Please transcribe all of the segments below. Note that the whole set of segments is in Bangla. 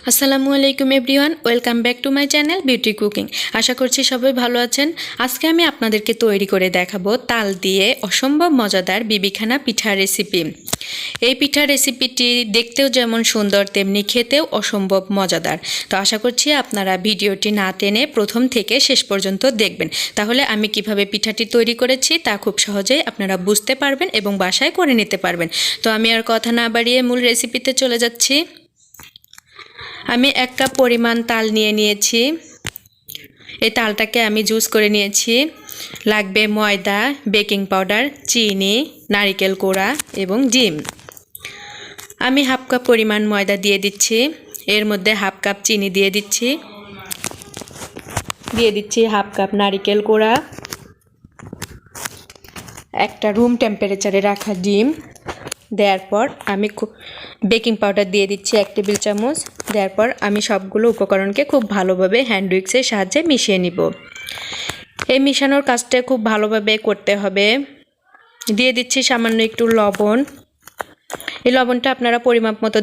আসসালামু আলাইকুম everyone, welcome back to my channel beauty cooking. আশা করছি সবাই ভালো আছেন। আজকে আমি আপনাদেরকে তৈরি করে দেখাবো তাল দিয়ে অসম্ভব মজাদার বিবি খানা পিঠা রেসিপি। এই পিঠা রেসিপিটি দেখতেও যেমন সুন্দর তেমনি খেতেও অসম্ভব মজাদার। তো আশা করছি আপনারা ভিডিওটি না টেনে প্রথম থেকে শেষ পর্যন্ত দেখবেন, তাহলে আমি কিভাবে পিঠাটি তৈরি করেছি তা খুব সহজেই আপনারা বুঝতে পারবেন এবং বাসায় করে নিতে পারবেন। তো আমি আর কথা না বাড়িয়ে মূল রেসিপিতে চলে যাচ্ছি। আমি 1 কাপ পরিমাণ তাল নিয়েছি। এই তালটাকে আমি জুস করে নিয়েছি। লাগবে ময়দা, বেকিং পাউডার, চিনি, নারকেল কোড়া এবং ডিম। আমি 1/2 কাপ পরিমাণ ময়দা দিয়ে দিচ্ছি। এর মধ্যে 1/2 কাপ চিনি দিয়ে দিচ্ছি। 1/2 কাপ নারকেল কোড়া, একটা রুম টেম্পারেচারে রাখা ডিম। দেওয়ার পর আমি বেকিং পাউডার দিয়ে দিচ্ছি 1 টেবিল চামচ। দেওয়ার পর আমি সবগুলো উপকরণকে খুব ভালোভাবে হ্যান্ড উইক্সের সাহায্যে মিশিয়ে নিব। এই মিশানোর কাজটা খুব ভালোভাবে করতে হবে। দিয়ে দিচ্ছি সামান্য একটু লবণ। এই লবণটা আপনারা পরিমাপ মতো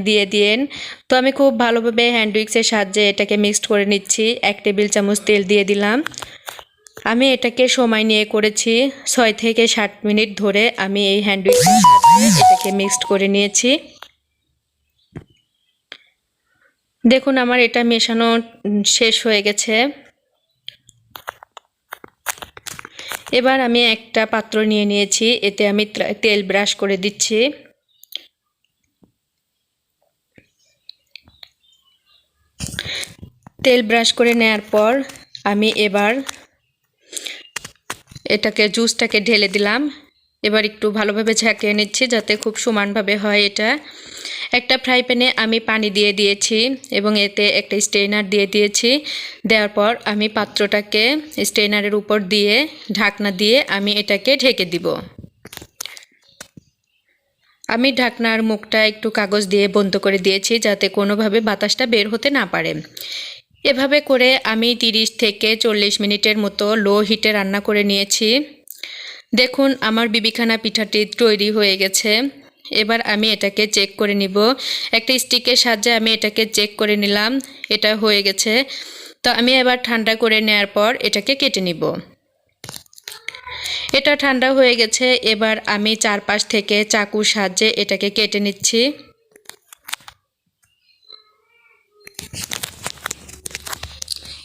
দিয়ে দিন। তো আমি খুব ভালোভাবে হ্যান্ড উইক্সের সাহায্যে এটাকে মিক্সড করে নিচ্ছি। 1 টেবিল চামচ তেল দিয়ে দিলাম। আমি এটাকে সময় নিয়ে করেছি, 6 থেকে 7 মিনিট ধরে আমি এই হ্যান্ড উইক্সের সাহায্যে এটাকে মিক্সড করে নিয়েছি। দেখুন আমার এটা মেশানো শেষ হয়ে গেছে। এবার আমি একটা পাত্র নিয়ে নিয়েছি, এতে আমি তেল ব্রাশ করে দিচ্ছি। তেল ব্রাশ করে নেওয়ার পর আমি এবার এটাকে জুসটাকে ঢেলে দিলাম। এবার একটু ভালোভাবে ঝাঁকিয়ে নিচ্ছি যাতে খুব সমানভাবে হয়। এটা একটা ফ্রাই প্যানে আমি পানি দিয়ে দিয়েছি এবং এতে একটা স্ট্রেনার দিয়ে দিয়েছি। দেওয়ার পর আমি পাত্রটাকে স্ট্রেনারের উপর দিয়ে ঢাকনা দিয়ে আমি এটাকে ঢেকে দিব। আমি ঢাকনার মুখটা একটু কাগজ দিয়ে বন্ধ করে দিয়েছি যাতে কোনোভাবে বাতাসটা বের হতে না পারে। এভাবে করে আমি 30 থেকে 40 মিনিটের মতো লো হিটে রান্না করে নিয়েছি। দেখুন আমার বিবি খানা পিঠাটি তৈরি হয়ে গেছে। এবার আমি এটাকে চেক করে নিব। একটা স্টিকের সাহায্যে আমি এটাকে চেক করে নিলাম, এটা হয়ে গেছে। তো আমি এবার ঠান্ডা করে নেওয়ার পর এটাকে কেটে নিব। এটা ঠান্ডা হয়ে গেছে। এবার আমি চারপাশ থেকে চাকুর সাহায্যে এটাকে কেটে নিচ্ছি।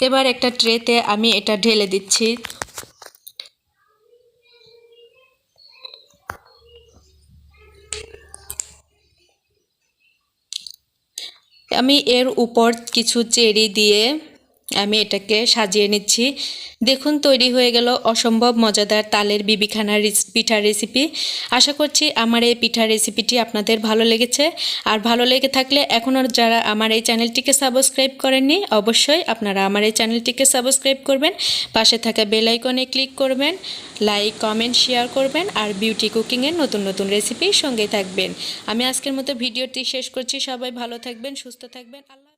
এবার একটা ট্রেতে আমি এটা ঢেলে দিচ্ছি। আমি এর উপর কিছু চেরি দিয়ে আমি এটাকে সাজিয়ে নিচ্ছি। দেখুন তৈরি হয়ে গেল অসম্ভব মজাদার তালের বিবি খানা পিঠা রেসিপি। আশা করছি আমার এই পিঠা রেসিপিটি আপনাদের ভালো লেগেছে। আর ভালো লেগে থাকলে এখনও যারা আমার এই চ্যানেলটিকে সাবস্ক্রাইব করেননি, অবশ্যই আপনারা আমার এই চ্যানেলটিকে সাবস্ক্রাইব করবেন। পাশে থাকা বেল আইকনে ক্লিক করবেন, লাইক, কমেন্ট, শেয়ার করবেন আর বিউটি কুকিংয়ের নতুন নতুন রেসিপির সঙ্গে থাকবেন। আমি আজকের মতো ভিডিওটি শেষ করছি। সবাই ভালো থাকবেন, সুস্থ থাকবেন। আল্লাহ।